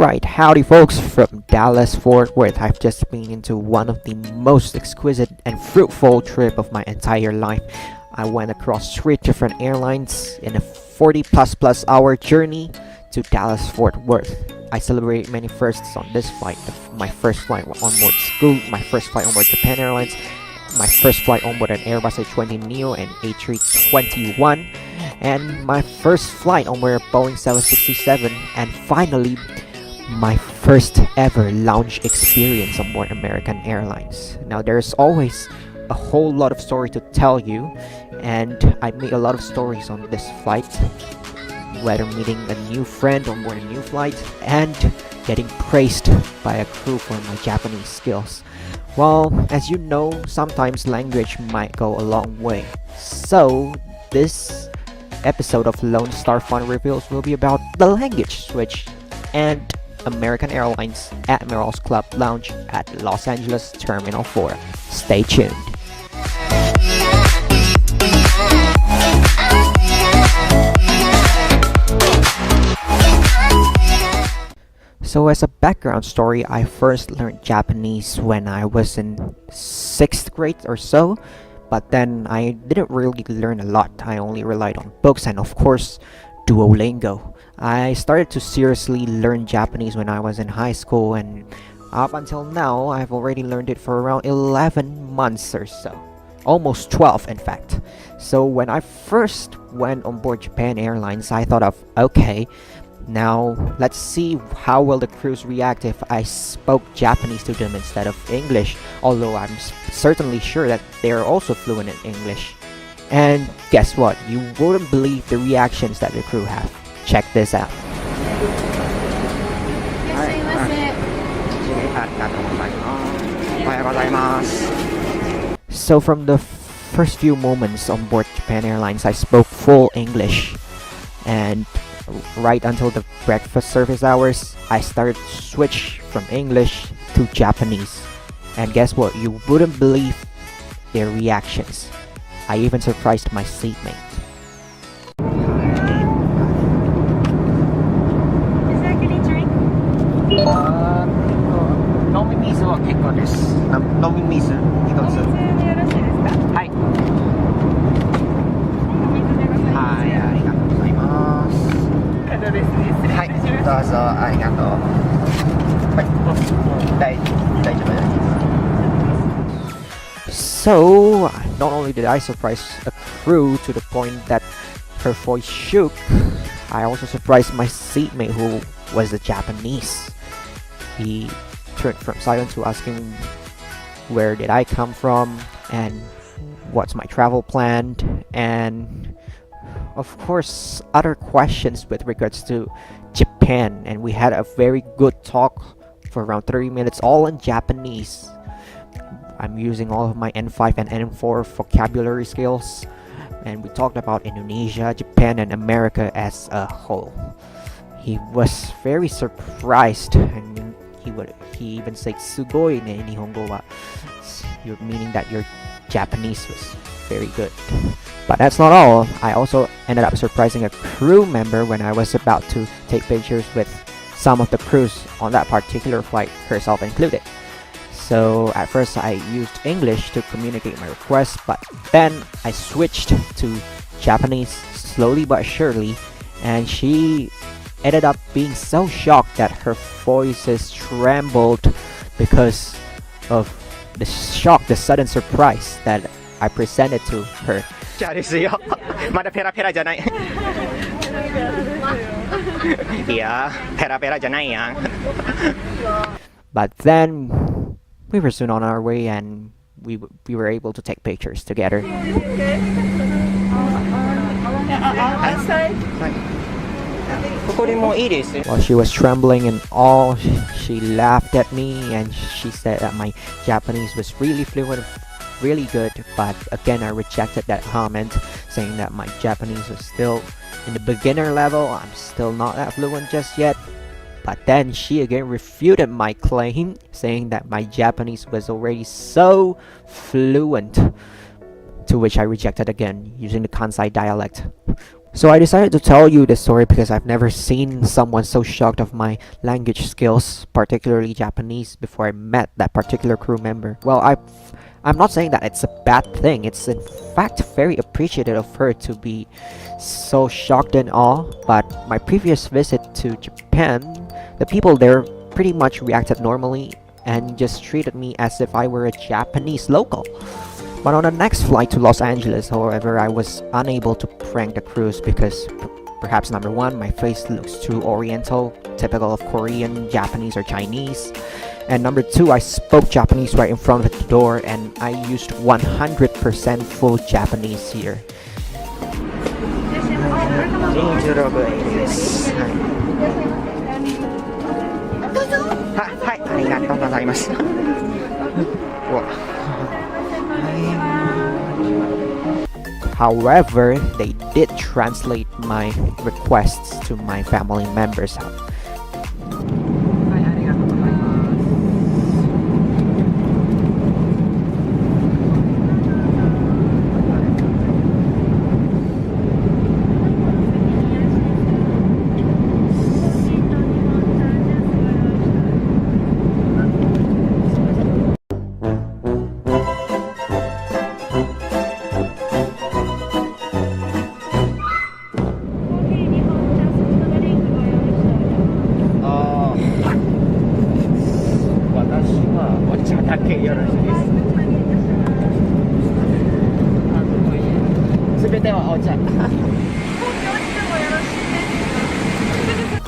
Alright, howdy folks from Dallas Fort Worth. I've just been into one of the most exquisite and fruitful trip of my entire life. I went across 3 different airlines in a 40 plus hour journey to Dallas Fort Worth. I celebrate many firsts on this flight. My first flight on board Scoot, my first flight on board Japan Airlines, my first flight on board an Airbus A320neo and A321, and my first flight on board a Boeing 767, and finally my first ever lounge experience on board American Airlines. Now there's always a whole lot of story to tell you, and I made a lot of stories on this flight, whether meeting a new friend on board a new flight and getting praised by a crew for my Japanese skills. Well, as you know, sometimes language might go a long way. So this episode of Lone Star Fun Reveals will be about the language switch and American Airlines Admirals Club Lounge at Los Angeles Terminal 4. Stay tuned. So as a background story, I first learned Japanese when I was in 6th grade or so, but then I didn't really learn a lot. I only relied on books and of course Duolingo. I started to seriously learn Japanese when I was in high school, and up until now I've already learned it for around 11 months or so. Almost 12 in fact. So when I first went on board Japan Airlines, I thought of, okay, now let's see how will the crews react if I spoke Japanese to them instead of English, although I'm certainly sure that they are also fluent in English. And guess what? You wouldn't believe the reactions that the crew have. Check this out. So from the first few moments on board Japan Airlines, I spoke full English, and right until the breakfast service hours, I started to switch from English to Japanese. And guess what? You wouldn't believe their reactions. I even surprised my seatmate. Is that any drink? 飲み水は結構です。飲み水一つ。お水でよろしいですか？はい。お水でございます。はい、ありがとうございます。角ですね。失礼いたします。どうぞありがとう。はい。大丈夫。So, not only did I surprise a crew to the point that her voice shook, I also surprised my seatmate who was a Japanese. He turned from silent to asking where did I come from and what's my travel plan, and of course other questions with regards to Japan, and we had a very good talk for around 30 minutes all in Japanese. I'm using all of my N5 and N4 vocabulary skills, and we talked about Indonesia, Japan, and America as a whole. He was very surprised, and he even said "sugoi ne Nihongo wa," meaning that your Japanese was very good. But that's not all. I also ended up surprising a crew member when I was about to take pictures with some of the crews on that particular flight, herself included. So at first I used English to communicate my request, but then I switched to Japanese slowly but surely, and she ended up being so shocked that her voices trembled because of the shock, the sudden surprise that I presented to her. じゃあですよ。まだペラペラじゃない。いや、ペラペラじゃないやん。But then we were soon on our way, and we were able to take pictures together. While she was trembling and all, she laughed at me and she said that my Japanese was really fluent, really good. But again, I rejected that comment, saying that my Japanese was still in the beginner level. I'm still not that fluent just yet. But then she again refuted my claim, saying that my Japanese was already so fluent, to which I rejected again, using the Kansai dialect. So I decided to tell you this story because I've never seen someone so shocked of my language skills, particularly Japanese, before I met that particular crew member. Well, I'm not saying that it's a bad thing. It's in fact very appreciative of her to be so shocked and awe. But my previous visit to Japan, the people there pretty much reacted normally and just treated me as if I were a Japanese local. But on the next flight to Los Angeles, however, I was unable to prank the crews because perhaps number one, my face looks too oriental, typical of Korean, Japanese, or Chinese. And number two, I spoke Japanese right in front of the door and I used 100% full Japanese here. はい、ありがとうございます。However, they did translate my requests to my family members.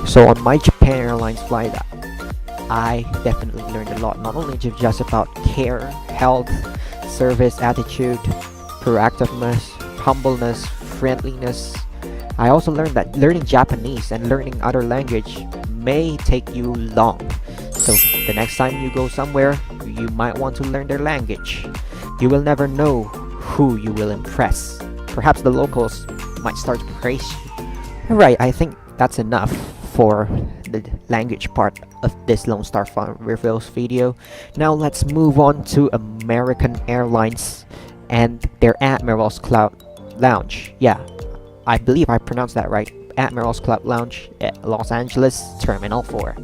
So on my Japan Airlines flight, I definitely learned a lot, not only just about care, health, service, attitude, proactiveness, humbleness, friendliness. I also learned that learning Japanese and learning other language may take you long. So the next time you go somewhere, you might want to learn their language. You will never know who you will impress. Perhaps the locals might start to praise you. Alright, I think that's enough for the language part of this Lone Star Fun Reveals video. Now let's move on to American Airlines and their Admiral's Club Lounge. Yeah, I believe I pronounced that right. Admiral's Club Lounge at Los Angeles Terminal 4.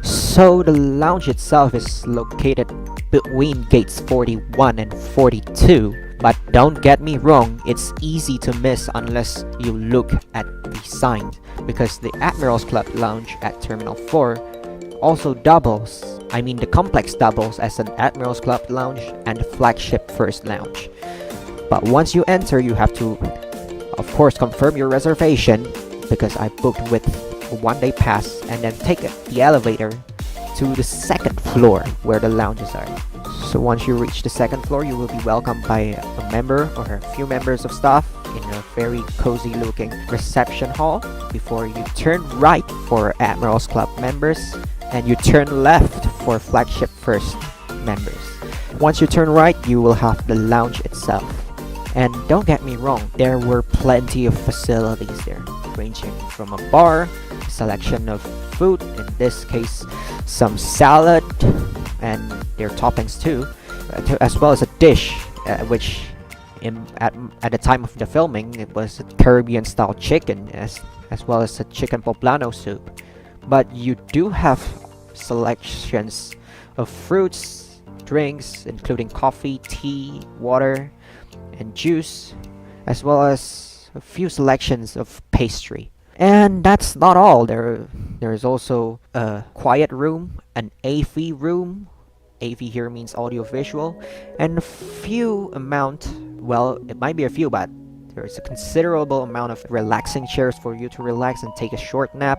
So the lounge itself is located between gates 41 and 42. But don't get me wrong, it's easy to miss unless you look at the sign, because the Admiral's Club Lounge at Terminal 4 also doubles, the complex doubles as an Admiral's Club Lounge and the flagship First Lounge. But once you enter, you have to, of course, confirm your reservation, because I booked with a one-day pass, and then take the elevator to the second floor where the lounges are. So once you reach the second floor, you will be welcomed by a member or a few members of staff in a very cozy looking reception hall before you turn right for Admiral's Club members and you turn left for Flagship First members. Once you turn right, you will have the lounge itself. And don't get me wrong, there were plenty of facilities there, ranging from a bar, a selection of food, in this case some salad and their toppings too, as well as a dish which at the time of the filming it was a Caribbean style chicken as well as a chicken poblano soup. But you do have selections of fruits, drinks including coffee, tea, water and juice, as well as a few selections of pastry. And that's not all. There is also a quiet room, an AV room. AV here means audio visual, and a few amount, well, it might be a few, but there's a considerable amount of relaxing chairs for you to relax and take a short nap,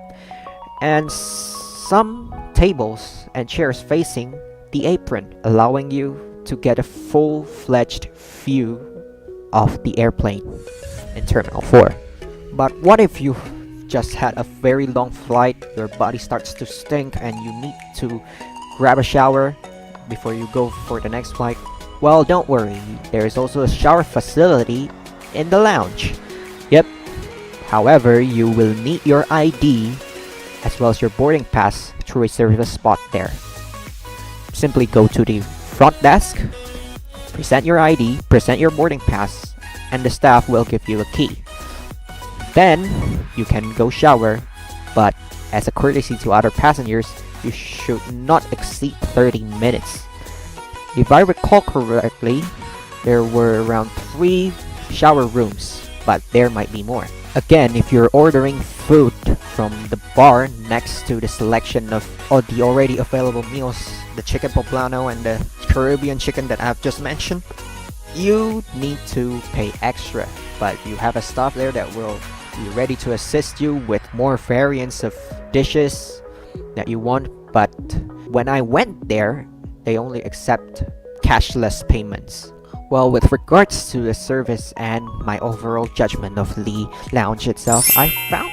and some tables and chairs facing the apron, allowing you to get a full-fledged view of the airplane in Terminal 4. But what if you just had a very long flight, your body starts to stink and you need to grab a shower before you go for the next flight? Well, don't worry, there is also a shower facility in the lounge. Yep. However, you will need your ID as well as your boarding pass to reserve a spot there. Simply go to the front desk, Present your ID, present your boarding pass, and the staff will give you a key. Then, you can go shower, but as a courtesy to other passengers, you should not exceed 30 minutes. If I recall correctly, there were around 3 shower rooms, but there might be more. Again, if you're ordering food from the bar next to the selection of the already available meals, the chicken poblano and the Caribbean chicken that I've just mentioned, you need to pay extra, but you have a staff there that will be ready to assist you with more variants of dishes that you want. But when I went there, they only accept cashless payments. Well, with regards to the service and my overall judgment of the lounge itself, I found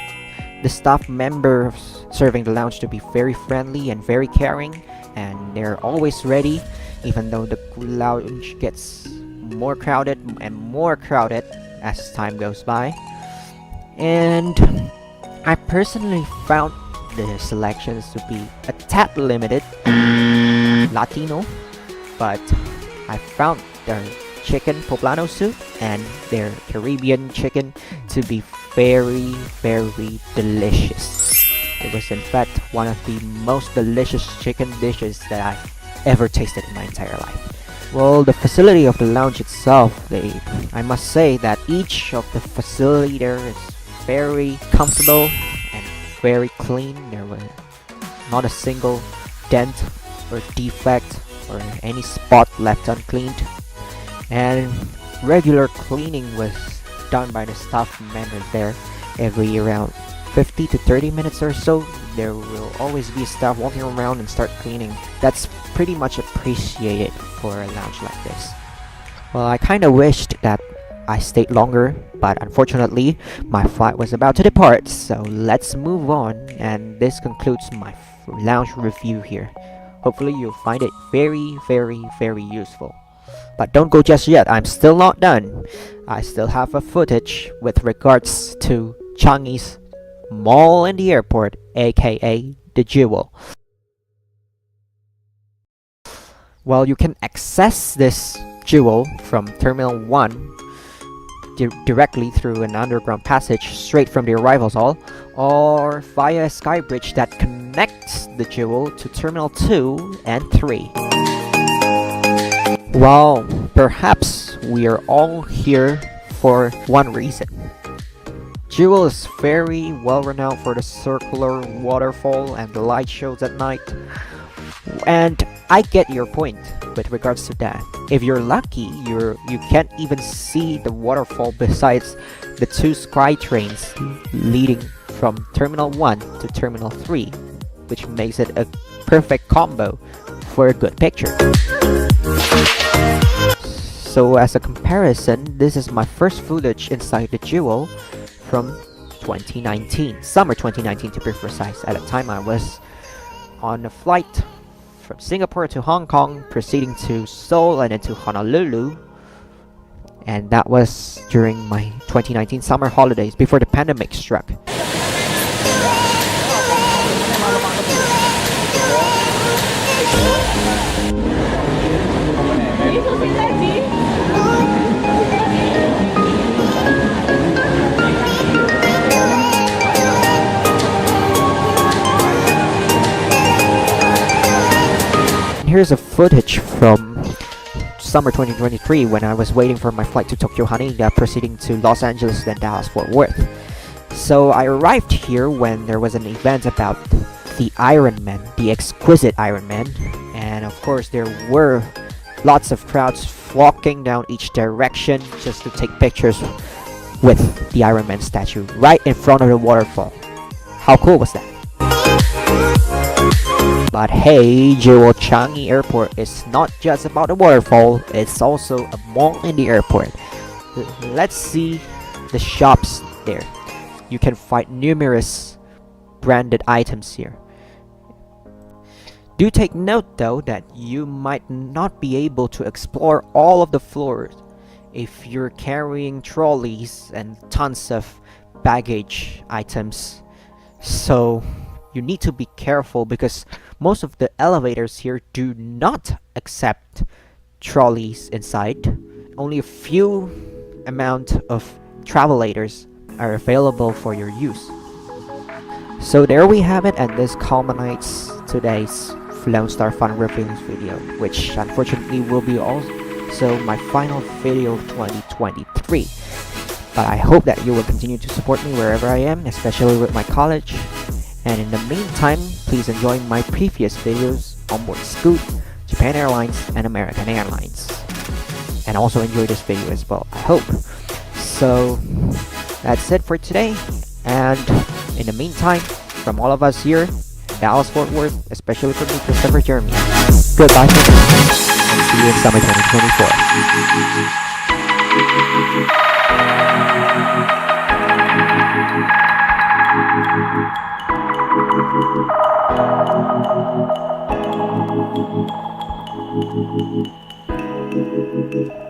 the staff members serving the lounge to be very friendly and very caring, and they're always ready, even though the lounge gets more crowded and more crowded as time goes by. And I personally found the selections to be a tad limited, Latino, but I found their chicken poblano soup and their Caribbean chicken to be very, very delicious. It was in fact one of the most delicious chicken dishes that I've ever tasted in my entire life. Well, the facility of the lounge itself, I must say that each of the facility there is very comfortable and very clean. There was not a single dent or defect or any spot left uncleaned, and regular cleaning was done by the staff members there. Every around 50 to 30 minutes or so, there will always be staff walking around and start cleaning. That's pretty much appreciated for a lounge like this. Well, I kinda wished that I stayed longer, but unfortunately my flight was about to depart, so let's move on, and this concludes my lounge review here. Hopefully you'll find it very, very, very useful. But don't go just yet, I'm still not done. I still have a footage with regards to Changi's Mall in the Airport, aka the Jewel. Well, you can access this Jewel from Terminal 1 directly through an underground passage straight from the arrivals hall, or via a sky bridge that connects the Jewel to Terminal 2 and 3. Well, perhaps we are all here for one reason. Jewel is very well renowned for the circular waterfall and the light shows at night, and I get your point with regards to that. If you're lucky, you can't even see the waterfall besides the 2 sky trains leading from Terminal 1 to Terminal 3, which makes it a perfect combo for a good picture. So as a comparison, this is my first footage inside the Jewel from 2019, summer 2019 to be precise. At the time I was on a flight from Singapore to Hong Kong, proceeding to Seoul and then to Honolulu, and that was during my 2019 summer holidays before the pandemic struck. Here's a footage from summer 2023 when I was waiting for my flight to Tokyo Haneda, proceeding to Los Angeles then Dallas Fort Worth. So I arrived here when there was an event about the Iron Man, the exquisite Iron Man, and of course there were lots of crowds flocking down each direction just to take pictures with the Iron Man statue right in front of the waterfall. How cool was that? But hey, Jewel Changi Airport is not just about a waterfall, it's also a mall in the airport. Let's see the shops there. You can find numerous branded items here. Do take note though that you might not be able to explore all of the floors if you're carrying trolleys and tons of baggage items. So you need to be careful because most of the elevators here do not accept trolleys inside. Only a few amount of travelators are available for your use. So there we have it, and this culminates today's Lone Star Fun Reveals video, which unfortunately will be also my final video of 2023. But I hope that you will continue to support me wherever I am, especially with my college. And in the meantime, please enjoy my previous videos on board Scoot, Japan Airlines, and American Airlines. And also enjoy this video as well, I hope. So that's it for today. And in the meantime, from all of us here, Dallas Fort Worth, especially from me, Christopher Jeremy, goodbye for now, and see you in summer 2024.